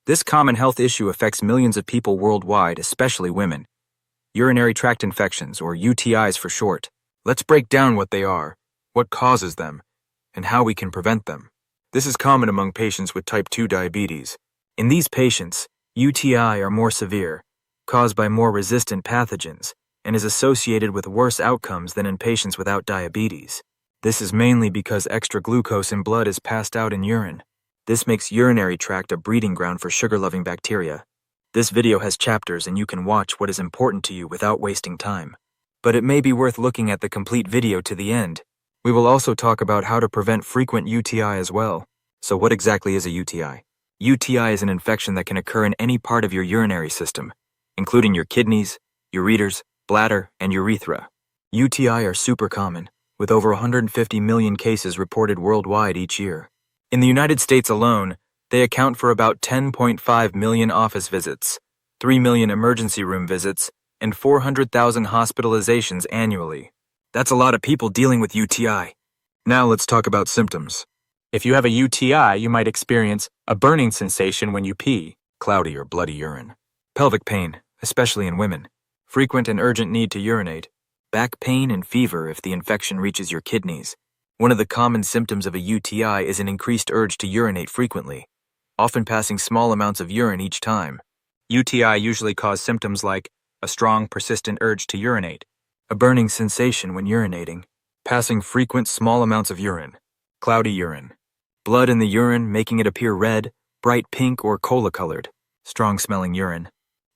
This common health issue affects millions of people worldwide, especially women. Urinary tract infections, or UTIs for short. Let's break down what they are, what causes them, and how we can prevent them. This is common among patients with type 2 diabetes. In these patients, UTI are more severe, caused by more resistant pathogens, and is associated with worse outcomes than in patients without diabetes. This is mainly because extra glucose in blood is passed out in urine. This makes urinary tract a breeding ground for sugar-loving bacteria. This video has chapters and you can watch what is important to you without wasting time. But it may be worth looking at the complete video to the end. We will also talk about how to prevent frequent UTI as well. So what exactly is a UTI? UTI is an infection that can occur in any part of your urinary system, including your kidneys, ureters, bladder, and urethra. UTI are super common, with over 150 million cases reported worldwide each year. In the United States alone, they account for about 10.5 million office visits, 3 million emergency room visits, and 400,000 hospitalizations annually. That's a lot of people dealing with UTI. Now let's talk about symptoms. If you have a UTI, you might experience a burning sensation when you pee, cloudy or bloody urine, pelvic pain, especially in women, frequent and urgent need to urinate, back pain and fever if the infection reaches your kidneys. One of the common symptoms of a UTI is an increased urge to urinate frequently, often passing small amounts of urine each time. UTI usually cause symptoms like a strong, persistent urge to urinate, a burning sensation when urinating, passing frequent small amounts of urine, cloudy urine, blood in the urine making it appear red, bright pink, or cola-colored, strong-smelling urine.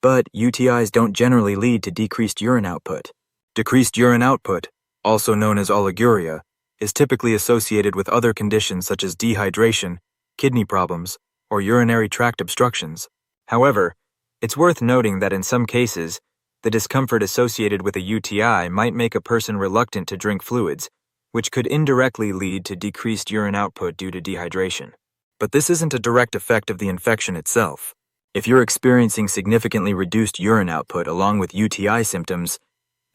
But UTIs don't generally lead to decreased urine output. Decreased urine output, also known as oliguria, is typically associated with other conditions such as dehydration, kidney problems, or urinary tract obstructions. However, it's worth noting that in some cases, the discomfort associated with a UTI might make a person reluctant to drink fluids, which could indirectly lead to decreased urine output due to dehydration. But this isn't a direct effect of the infection itself. If you're experiencing significantly reduced urine output along with UTI symptoms,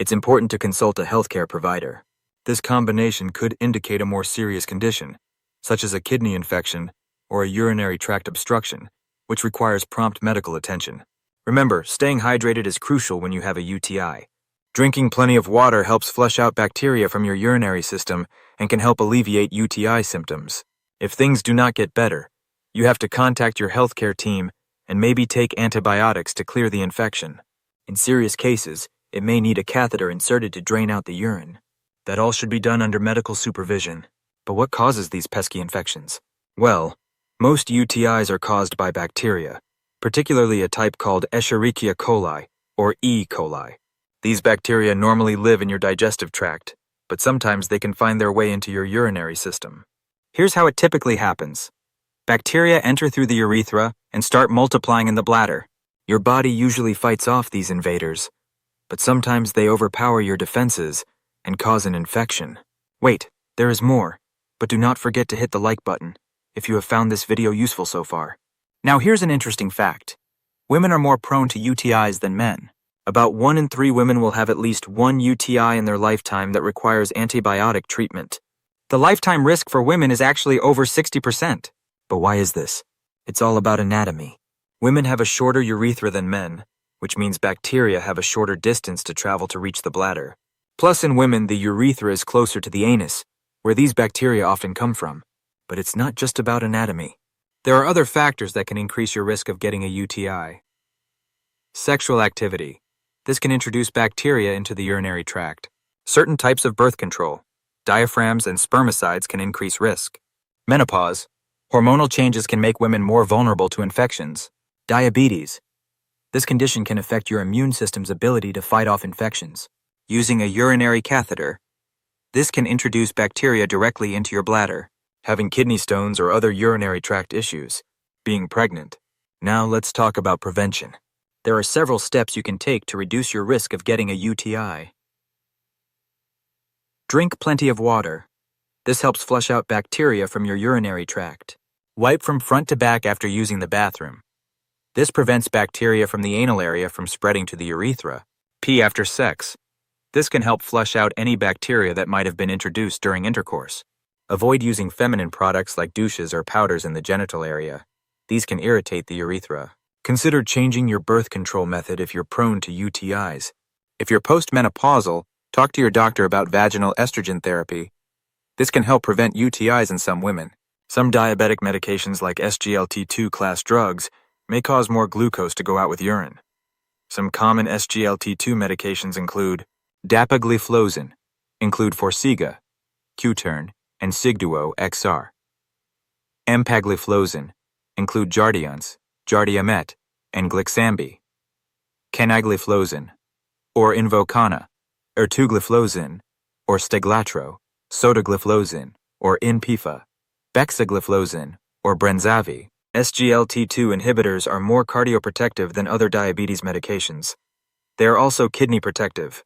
it's important to consult a healthcare provider. This combination could indicate a more serious condition, such as a kidney infection or a urinary tract obstruction, which requires prompt medical attention. Remember, staying hydrated is crucial when you have a UTI. Drinking plenty of water helps flush out bacteria from your urinary system and can help alleviate UTI symptoms. If things do not get better, you have to contact your healthcare team and maybe take antibiotics to clear the infection. In serious cases, it may need a catheter inserted to drain out the urine. That all should be done under medical supervision. But what causes these pesky infections? Well, most UTIs are caused by bacteria, particularly a type called Escherichia coli, or E. coli. These bacteria normally live in your digestive tract, but sometimes they can find their way into your urinary system. Here's how it typically happens. Bacteria enter through the urethra and start multiplying in the bladder. Your body usually fights off these invaders, but sometimes they overpower your defenses and cause an infection. Wait, there is more, but do not forget to hit the like button if you have found this video useful so far. Now here's an interesting fact. Women are more prone to UTIs than men. About 1 in 3 women will have at least one UTI in their lifetime that requires antibiotic treatment. The lifetime risk for women is actually over 60%. But why is this? It's all about anatomy. Women have a shorter urethra than men, which means bacteria have a shorter distance to travel to reach the bladder. Plus, in women, the urethra is closer to the anus, where these bacteria often come from. But it's not just about anatomy. There are other factors that can increase your risk of getting a UTI. Sexual activity. This can introduce bacteria into the urinary tract. Certain types of birth control, diaphragms and spermicides can increase risk. Menopause. Hormonal changes can make women more vulnerable to infections. Diabetes. This condition can affect your immune system's ability to fight off infections. Using a urinary catheter. This can introduce bacteria directly into your bladder. Having kidney stones or other urinary tract issues. Being pregnant. Now let's talk about prevention. There are several steps you can take to reduce your risk of getting a UTI. Drink plenty of water. This helps flush out bacteria from your urinary tract. Wipe from front to back after using the bathroom. This prevents bacteria from the anal area from spreading to the urethra. Pee after sex. This can help flush out any bacteria that might have been introduced during intercourse. Avoid using feminine products like douches or powders in the genital area. These can irritate the urethra. Consider changing your birth control method if you're prone to UTIs. If you're postmenopausal, talk to your doctor about vaginal estrogen therapy. This can help prevent UTIs in some women. Some diabetic medications like SGLT2 class drugs may cause more glucose to go out with urine. Some common SGLT2 medications include dapagliflozin, include Forxiga, Qtern, and Sigduo XR. Empagliflozin, include Jardiance, Jardiamet, and Glixambi. Canagliflozin, or Invokana, Ertugliflozin, or Steglatro, Sotagliflozin, or Inpifa, Bexagliflozin, or Brenzavi. SGLT2 inhibitors are more cardioprotective than other diabetes medications. They are also kidney protective,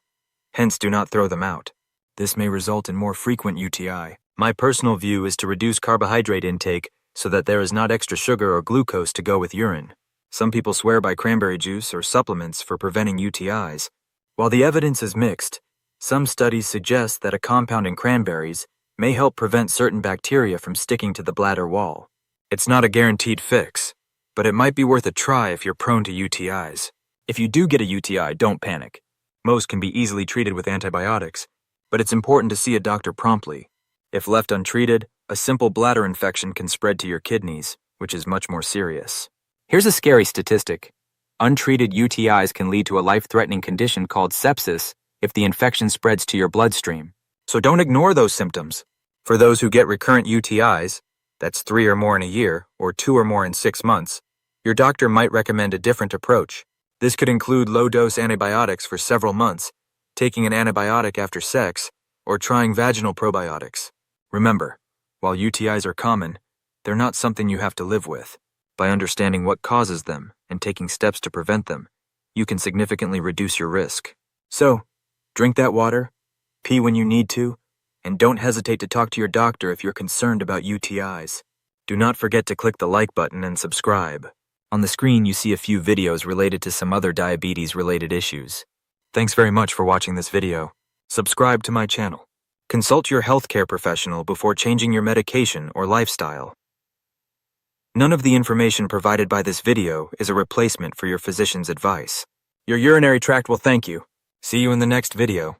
hence do not throw them out. This may result in more frequent UTI. My personal view is to reduce carbohydrate intake so that there is not extra sugar or glucose to go with urine. Some people swear by cranberry juice or supplements for preventing UTIs. While the evidence is mixed, some studies suggest that a compound in cranberries may help prevent certain bacteria from sticking to the bladder wall. It's not a guaranteed fix, but it might be worth a try if you're prone to UTIs. If you do get a UTI, don't panic. Most can be easily treated with antibiotics, but it's important to see a doctor promptly. If left untreated, a simple bladder infection can spread to your kidneys, which is much more serious. Here's a scary statistic. Untreated UTIs can lead to a life-threatening condition called sepsis if the infection spreads to your bloodstream. So don't ignore those symptoms. For those who get recurrent UTIs, that's 3 or more in a year, or 2 or more in 6 months, your doctor might recommend a different approach. This could include low-dose antibiotics for several months, taking an antibiotic after sex, or trying vaginal probiotics. Remember, while UTIs are common, they're not something you have to live with. By understanding what causes them and taking steps to prevent them, you can significantly reduce your risk. So, drink that water, pee when you need to, and don't hesitate to talk to your doctor if you're concerned about UTIs. Do not forget to click the like button and subscribe. On the screen, you see a few videos related to some other diabetes-related issues. Thanks very much for watching this video. Subscribe to my channel. Consult your healthcare professional before changing your medication or lifestyle. None of the information provided by this video is a replacement for your physician's advice. Your urinary tract will thank you. See you in the next video.